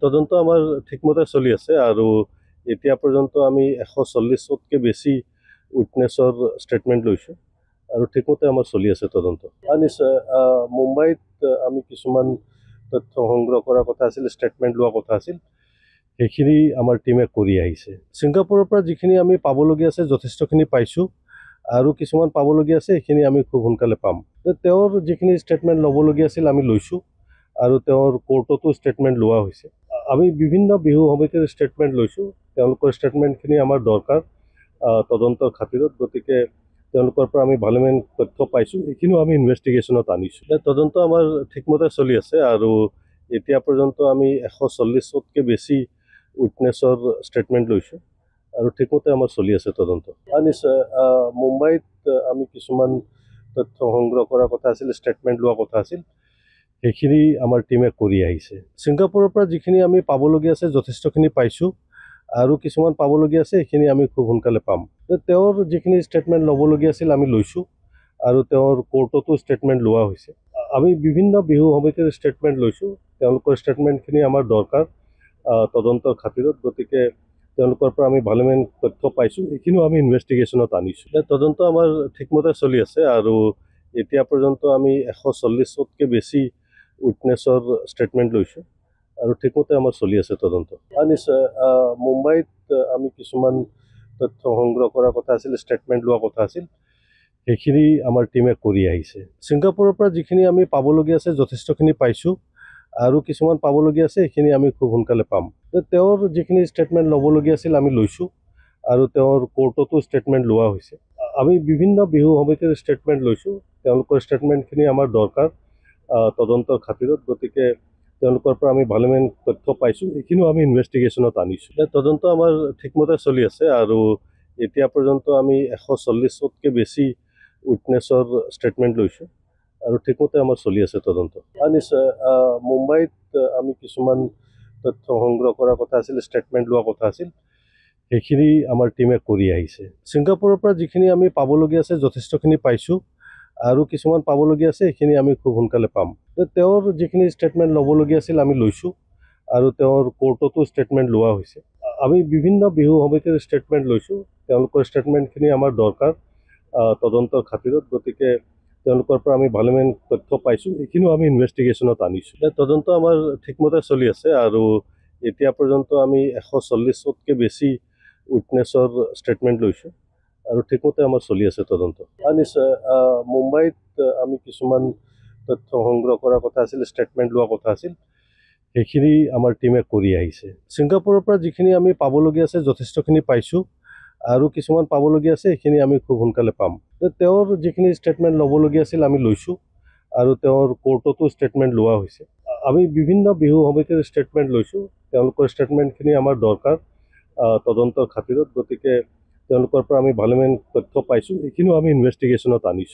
তদন্ত আমাৰ ঠিকমতে চলি আছে আৰু এতিয়া পৰ্যন্ত আমি 140তকৈ বেছি উইটনেছৰ ষ্টেটমেণ্ট লৈছোঁ আৰু ঠিকমতে আমাৰ চলি আছে তদন্ত। নিশ্চয় মুম্বাইত আমি কিছুমান তথ্য সংগ্ৰহ কৰাৰ কথা আছিল, ষ্টেটমেণ্ট লোৱা কথা আছিল, সেইখিনি আমাৰ টীমে কৰি আহিছে। ছিংগাপুৰৰ পৰা যিখিনি আমি পাবলগীয়া আছে যথেষ্টখিনি পাইছোঁ আৰু কিছুমান পাবলগীয়া আছে সেইখিনি আমি খুব সোনকালে পাম। তেওঁৰ যিখিনি ষ্টেটমেণ্ট ল'বলগীয়া আছিল আমি লৈছোঁ আৰু তেওঁৰ কোৰ্টতো ষ্টেটমেণ্ট লোৱা হৈছে। আমি বিভিন্ন বিহু সমিতিৰ ষ্টেটমেণ্ট লৈছোঁ, তেওঁলোকৰ ষ্টেটমেণ্টখিনি আমাৰ দৰকাৰ তদন্তৰ খাতিৰত, গতিকে তেওঁলোকৰ পৰা আমি ভালেমান তথ্য পাইছোঁ, সেইখিনিও আমি ইনভেষ্টিগেশ্যনত আনিছোঁ। তদন্ত আমাৰ ঠিকমতে চলি আছে আৰু এতিয়া পৰ্যন্ত আমি 140তকৈ বেছি উইটনেছৰ ষ্টেটমেণ্ট লৈছোঁ আৰু ঠিকমতে আমাৰ চলি আছে তদন্ত। নিশ্চয় মুম্বাইত আমি কিছুমান তথ্য সংগ্ৰহ কৰাৰ কথা আছিল, ষ্টেটমেণ্ট লোৱা কথা আছিল, সেইখিনি আমাৰ টীমে কৰি আহিছে। ছিংগাপুৰৰ পৰা যিখিনি আমি পাবলগীয়া আছে যথেষ্টখিনি পাইছোঁ আৰু কিছুমান পাবলগীয়া আছে সেইখিনি আমি খুব সোনকালে পাম। তেওঁৰ যিখিনি ষ্টেটমেণ্ট ল'বলগীয়া আছিল আমি লৈছোঁ আৰু তেওঁৰ কোৰ্টতো ষ্টেটমেণ্ট লোৱা হৈছে। আমি বিভিন্ন বিহু সমিতিৰ ষ্টেটমেণ্ট লৈছোঁ, তেওঁলোকৰ ষ্টেটমেণ্টখিনি আমাৰ দৰকাৰ তদন্তৰ খাতিৰত, গতিকে তেওঁলোকৰ পৰা আমি ভালেমান তথ্য পাইছোঁ, সেইখিনিও আমি ইনভেষ্টিগেশ্যনত আনিছোঁ। তদন্ত আমাৰ ঠিকমতে চলি আছে আৰু এতিয়া পৰ্যন্ত আমি 140তকৈ বেছি উইটনেছৰ ষ্টেটমেণ্ট লৈছোঁ আৰু ঠিকমতে আমাৰ চলি আছে তদন্ত। নিশ্চয় মুম্বাইত আমি কিছুমান তথ্য সংগ্ৰহ কৰাৰ কথা আছিল, ষ্টেটমেণ্ট লোৱা কথা আছিল, সেইখিনি আমাৰ টীমে কৰি আহিছে। ছিংগাপুৰৰ পৰা যিখিনি আমি পাবলগীয়া আছে যথেষ্টখিনি পাইছোঁ আৰু কিছুমান পাবলগীয়া আছে সেইখিনি আমি খুব সোনকালে পাম। তেওঁৰ যিখিনি ষ্টেটমেণ্ট ল'বলগীয়া আছিল আমি লৈছোঁ আৰু তেওঁৰ কোৰ্টতো ষ্টেটমেণ্ট লোৱা হৈছে। আমি বিভিন্ন বিহু সমিতিৰ ষ্টেটমেণ্ট লৈছোঁ, তেওঁলোকৰ ষ্টেটমেণ্টখিনি আমাৰ দৰকাৰ তদন্তৰ খাতিৰত, গতিকে তেওঁলোকৰ পৰা আমি ভালেমান তথ্য পাইছোঁ, সেইখিনিও আমি ইনভেষ্টিগেশ্যনত আনিছোঁ। তদন্ত আমাৰ ঠিকমতে চলি আছে আৰু এতিয়া পৰ্যন্ত আমি 140তকৈ বেছি উইটনেছৰ ষ্টেটমেণ্ট লৈছোঁ আৰু ঠিকমতে আমাৰ চলি আছে তদন্ত। নিশ্চয় মুম্বাইত আমি কিছুমান তথ্য সংগ্ৰহ কৰাৰ কথা আছিল, ষ্টেটমেণ্ট লোৱা কথা আছিল, সেইখিনি আমাৰ টীমে কৰি আহিছে। ছিংগাপুৰৰ পৰা যিখিনি আমি পাবলগীয়া আছে যথেষ্টখিনি পাইছোঁ আৰু কিছুমান পাবলগীয়া আছে সেইখিনি আমি খুব সোনকালে পাম। তেওঁৰ যিখিনি ষ্টেটমেণ্ট ল'বলগীয়া আছিল আমি লৈছোঁ আৰু তেওঁৰ কোৰ্টতো ষ্টেটমেণ্ট লোৱা হৈছে। আমি বিভিন্ন বিহু সমিতিৰ ষ্টেটমেণ্ট লৈছোঁ, তেওঁলোকৰ ষ্টেটমেণ্টখিনি আমাৰ দৰকাৰ তদন্তৰ খাতিৰত, গতিকে তেওঁলোকৰ পৰা আমি ভালেমান তথ্য পাইছোঁ, সেইখিনিও আমি ইনভেষ্টিগেশ্যনত আনিছোঁ। তদন্ত আমাৰ ঠিকমতে চলি আছে আৰু এতিয়া পৰ্যন্ত আমি 140তকৈ বেছি উইটনেছৰ ষ্টেটমেণ্ট লৈছোঁ আৰু ঠিকমতে আমাৰ চলি আছে তদন্ত। নিশ্চয় মুম্বাইত আমি কিছুমান তথ্য সংগ্ৰহ কৰাৰ কথা আছিল, ষ্টেটমেণ্ট লোৱা কথা আছিল, সেইখিনি আমাৰ টীমে কৰি আহিছে। ছিংগাপুৰৰ পৰা যিখিনি আমি পাবলগীয়া আছে যথেষ্টখিনি পাইছোঁ আৰু কিছুমান পাবলগীয়া আছে সেইখিনি আমি খুব সোনকালে পাম। তেওঁৰ যিখিনি ষ্টেটমেণ্ট ল'বলগীয়া আছিল আমি লৈছোঁ আৰু তেওঁৰ কোৰ্টতো ষ্টেটমেণ্ট লোৱা হৈছে। আমি বিভিন্ন বিহু সমিতিৰ ষ্টেটমেণ্ট লৈছোঁ, তেওঁলোকৰ ষ্টেটমেণ্টখিনি আমাৰ দৰকাৰ তদন্তৰ খাতিৰত, গতিকে তেওঁলোকৰ পৰা আমি ভালেমান তথ্য পাইছোঁ, সেইখিনিও আমি ইনভেষ্টিগেশ্যনত আনিছোঁ।